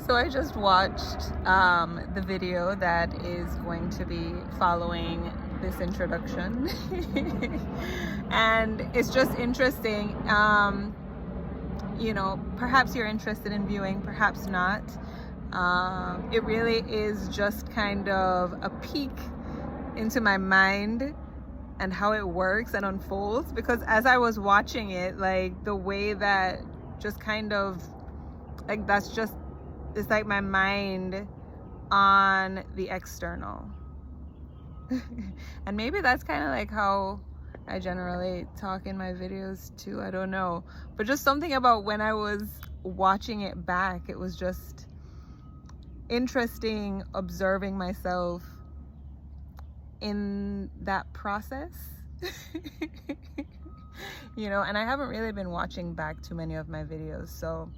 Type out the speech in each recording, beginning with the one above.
So I just watched the video that is going to be following this introduction. And it's just interesting. You know, perhaps you're interested in viewing, perhaps not. It really is just kind of a peek into my mind and how it works and unfolds, because as I was watching it, like the way that just kind of like that's just, it's like my mind on the external. And maybe that's kind of like how I generally talk in my videos too, I don't know, but just something about when I was watching it back, it was just interesting observing myself in that process. You know, and I haven't really been watching back too many of my videos, so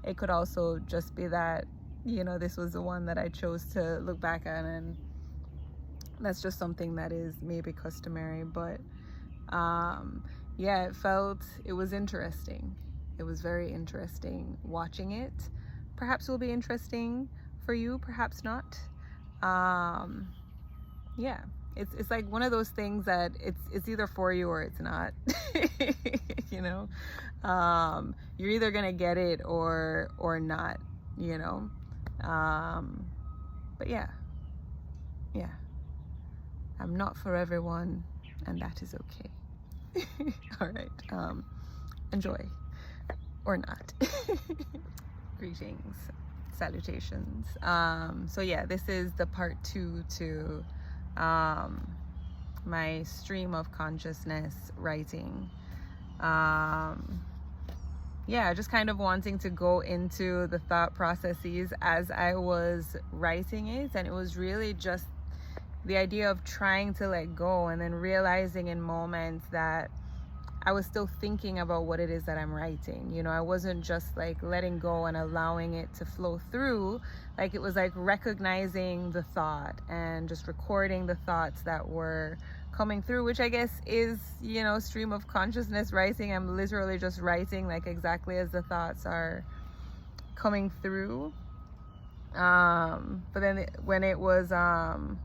it could also just be that, you know, this was the one that I chose to look back at, and that's just something that is maybe customary. But yeah, it was interesting. It was very interesting watching it. Perhaps it will be interesting for you, perhaps not. Yeah, it's like one of those things that it's either for you or it's not. You know, you're either gonna get it or not, you know. But yeah, I'm not for everyone, and that is okay. All right, enjoy or not. Greetings, salutations. So yeah, this is the part 2 to my stream of consciousness writing. Yeah, just kind of wanting to go into the thought processes as I was writing it, and it was really just the idea of trying to let go, and then realizing in moments that I was still thinking about what it is that I'm writing. You know, I wasn't just like letting go and allowing it to flow through. Like it was like recognizing the thought and just recording the thoughts that were coming through, which I guess is, you know, stream of consciousness writing. I'm literally just writing like exactly as the thoughts are coming through. But then when it was,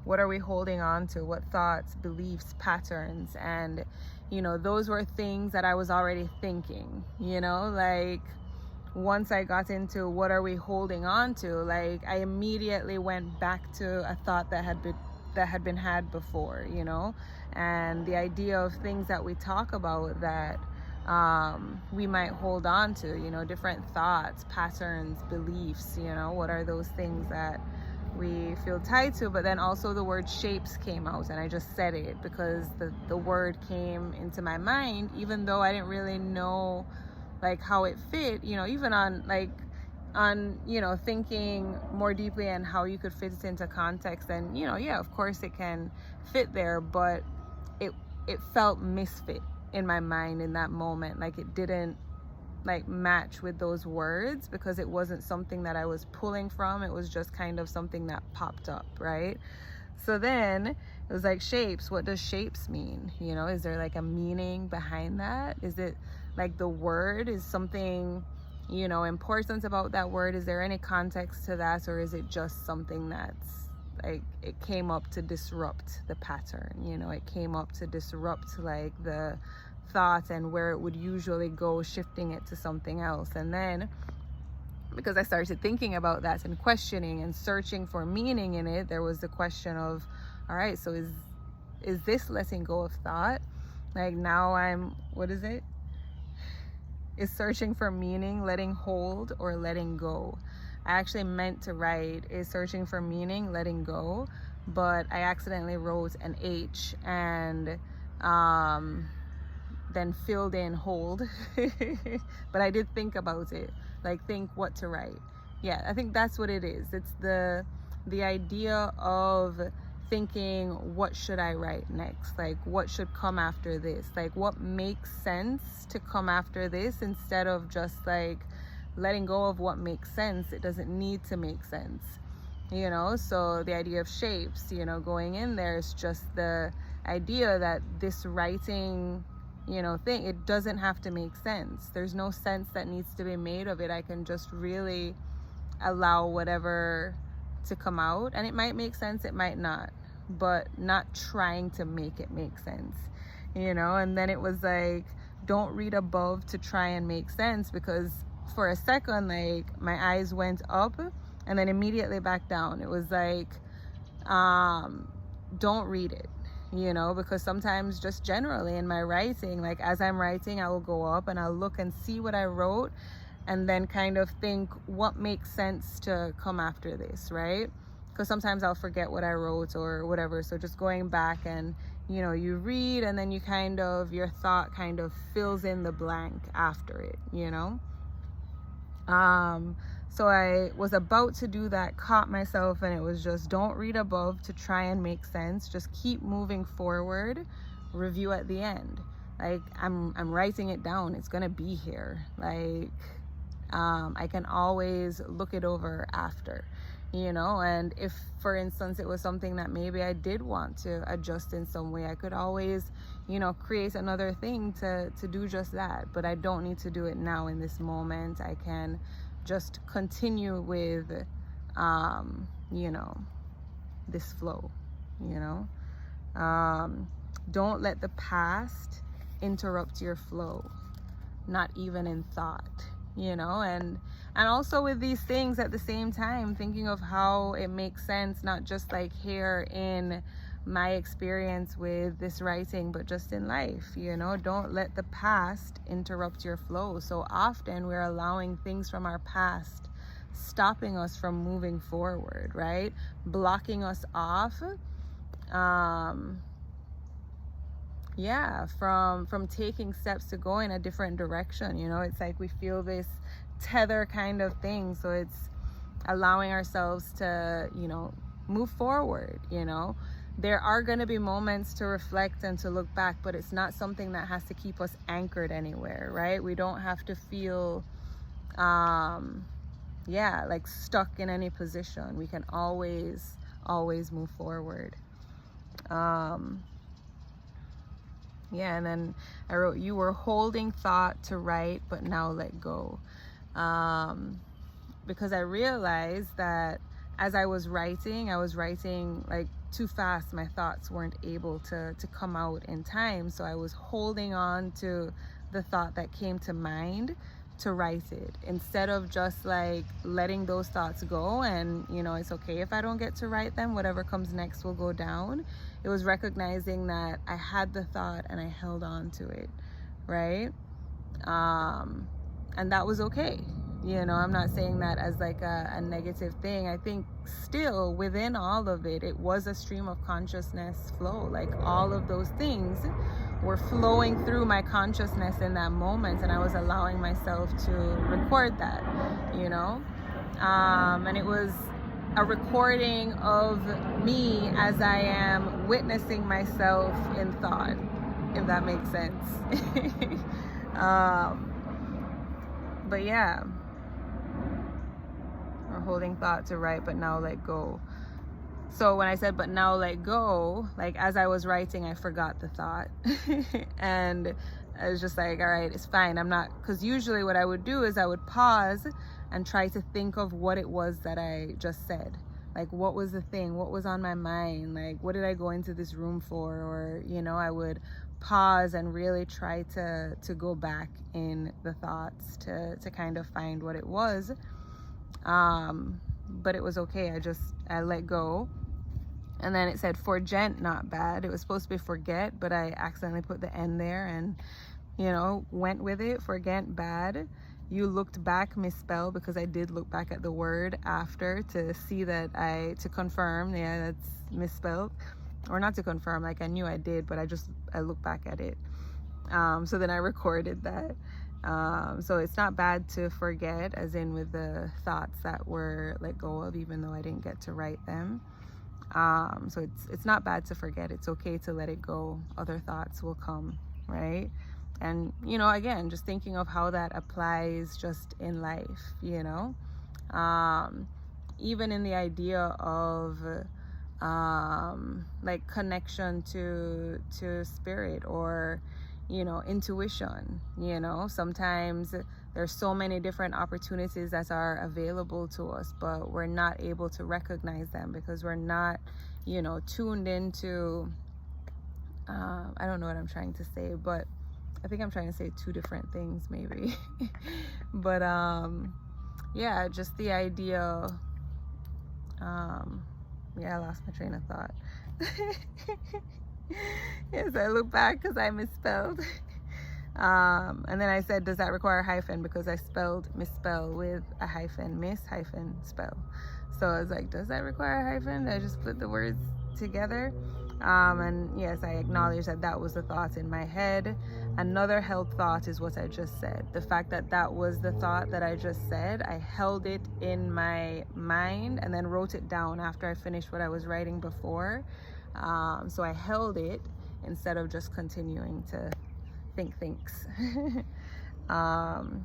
what are we holding on to? What thoughts, beliefs, patterns? And, you know, those were things that I was already thinking, you know, like once I got into what are we holding on to, like I immediately went back to a thought that had been had before, you know, and the idea of things that we talk about that we might hold on to, you know, different thoughts, patterns, beliefs, you know, what are those things that we feel tied to. But then also the word shapes came out, and I just said it because the word came into my mind, even though I didn't really know like how it fit, you know, even on you know, thinking more deeply and how you could fit it into context. And, you know, yeah, of course it can fit there, but it felt misfit in my mind in that moment. Like it didn't like match with those words because it wasn't something that I was pulling from. It was just kind of something that popped up, right? So then it was like shapes. What does shapes mean? You know, is there like a meaning behind that? Is it like the word is something, you know, important about that word? Is there any context to that, or is it just something that's like it came up to disrupt the pattern? You know, it came up to disrupt like the thought and where it would usually go, shifting it to something else. And then because I started thinking about that and questioning and searching for meaning in it, there was the question of, all right, so is this letting go of thought? Like now I'm, what is it? Is searching for meaning letting hold or letting go? I actually meant to write is searching for meaning letting go, but I accidentally wrote an H and then filled in hold. But I did think about it, like think what to write. Yeah, I think that's what it is. It's the idea of thinking, what should I write next? Like what should come after this? Like what makes sense to come after this, instead of just like letting go of what makes sense. It doesn't need to make sense, you know? So the idea of shapes, you know, going in there is just the idea that this writing, you know, thing, it doesn't have to make sense. There's no sense that needs to be made of it. I can just really allow whatever to come out, and it might make sense, it might not, but not trying to make it make sense, you know. And then it was like, don't read above to try and make sense, because for a second, like, my eyes went up and then immediately back down. It was like, don't read it, you know, because sometimes just generally in my writing, like as I'm writing, I will go up and I'll look and see what I wrote, and then kind of think what makes sense to come after this, right? Because sometimes I'll forget what I wrote or whatever. So just going back and, you know, you read, and then you kind of, your thought kind of fills in the blank after it, you know. So I was about to do that, caught myself, and it was just, don't read above to try and make sense. Just keep moving forward, review at the end. Like, I'm writing it down, it's gonna be here. Like, I can always look it over after, you know. And if, for instance, it was something that maybe I did want to adjust in some way, I could always, you know, create another thing to do just that. But I don't need to do it now in this moment. I can just continue with, you know, this flow, you know. Don't let the past interrupt your flow, not even in thought, you know. And also with these things at the same time, thinking of how it makes sense, not just like here in my experience with this writing, but just in life, you know. Don't let the past interrupt your flow. So often we're allowing things from our past stopping us from moving forward, right? Blocking us off, yeah, from taking steps to go in a different direction, you know. It's like we feel this tether kind of thing, so it's allowing ourselves to, you know, move forward, you know. There are going to be moments to reflect and to look back, but it's not something that has to keep us anchored anywhere, right? We don't have to feel yeah, like stuck in any position. We can always move forward. Yeah, and then I wrote, you were holding thought to write, but now let go. Because I realized that as I was writing like too fast. My thoughts weren't able to come out in time. So I was holding on to the thought that came to mind to write it, instead of just like letting those thoughts go and, you know, it's okay if I don't get to write them, whatever comes next will go down. It was recognizing that I had the thought and I held on to it, right? And that was okay. You know, I'm not saying that as like a negative thing. I think still within all of it, it was a stream of consciousness flow. Like all of those things were flowing through my consciousness in that moment, and I was allowing myself to record that, you know. And it was a recording of me as I am witnessing myself in thought, if that makes sense. But yeah, we're holding thought to write, but now let go. So when I said, but now let go, like as I was writing, I forgot the thought. And I was just like, all right, it's fine. I'm not, because usually what I would do is I would pause and try to think of what it was that I just said. Like, what was the thing? What was on my mind? Like, what did I go into this room for? Or, you know, I would pause and really try to go back in the thoughts to kind of find what it was. But it was okay. I let go. And then it said forget, not bad. It was supposed to be forget, but I accidentally put the N there and, you know, went with it. Forget, bad. You looked back, misspelled, because I did look back at the word after to see that to confirm, yeah, that's misspelled. Or not to confirm, like I knew I did, but I looked back at it. So then I recorded that. So it's not bad to forget, as in with the thoughts that were let go of, even though I didn't get to write them. So it's not bad to forget. It's okay to let it go. Other thoughts will come, right? And, you know, again, just thinking of how that applies just in life, you know, even in the idea of like connection to spirit, or, you know, intuition. You know, sometimes there's so many different opportunities that are available to us, but we're not able to recognize them because we're not, you know, tuned into, I don't know what I'm trying to say, but I think I'm trying to say two different things maybe. But yeah, just the idea, yeah, I lost my train of thought. Yes, I look back because I misspelled. And then I said, does that require a hyphen? Because I misspell with a hyphen, spell. So I was like, does that require a hyphen? I just put the words together. And yes, I acknowledge that that was the thought in my head. Another held thought is what I just said. The fact that that was the thought that I just said, I held it in my mind and then wrote it down after I finished what I was writing before. So I held it instead of just continuing to thinks. And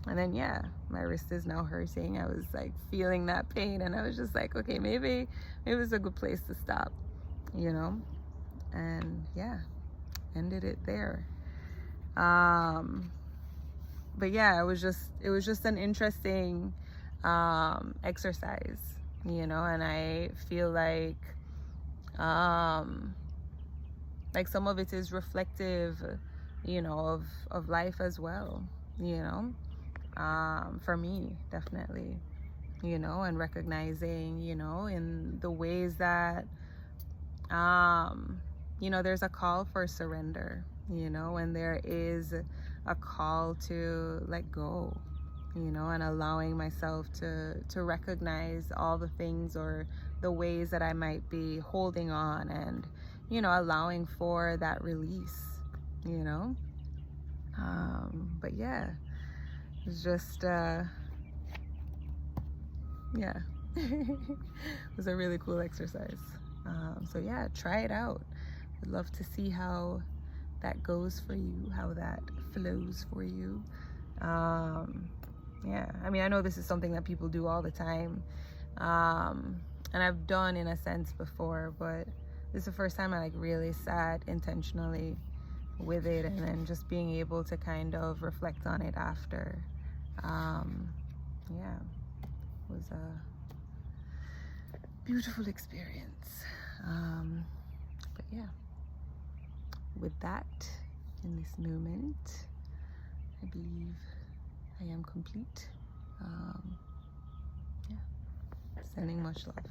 then yeah, my wrist is now hurting. I was like feeling that pain, and I was just like, okay, maybe it's a good place to stop, you know. And yeah, ended it there. But yeah, it was just an interesting exercise, you know. And I feel like some of it is reflective, you know, of life as well, you know, for me, definitely, you know, and recognizing, you know, in the ways that, you know, there's a call for surrender, you know, and there is a call to let go, you know, and allowing myself to recognize all the things or the ways that I might be holding on, and, you know, allowing for that release, you know. But yeah, it's just yeah. It was a really cool exercise. So yeah, try it out. I'd love to see how that goes for you, how that flows for you. Yeah, I mean, I know this is something that people do all the time, and I've done in a sense before, but this is the first time I like really sat intentionally with it, and then just being able to kind of reflect on it after. Yeah, it was a beautiful experience. But yeah, with that, in this moment, I believe I am complete. Yeah, sending much love.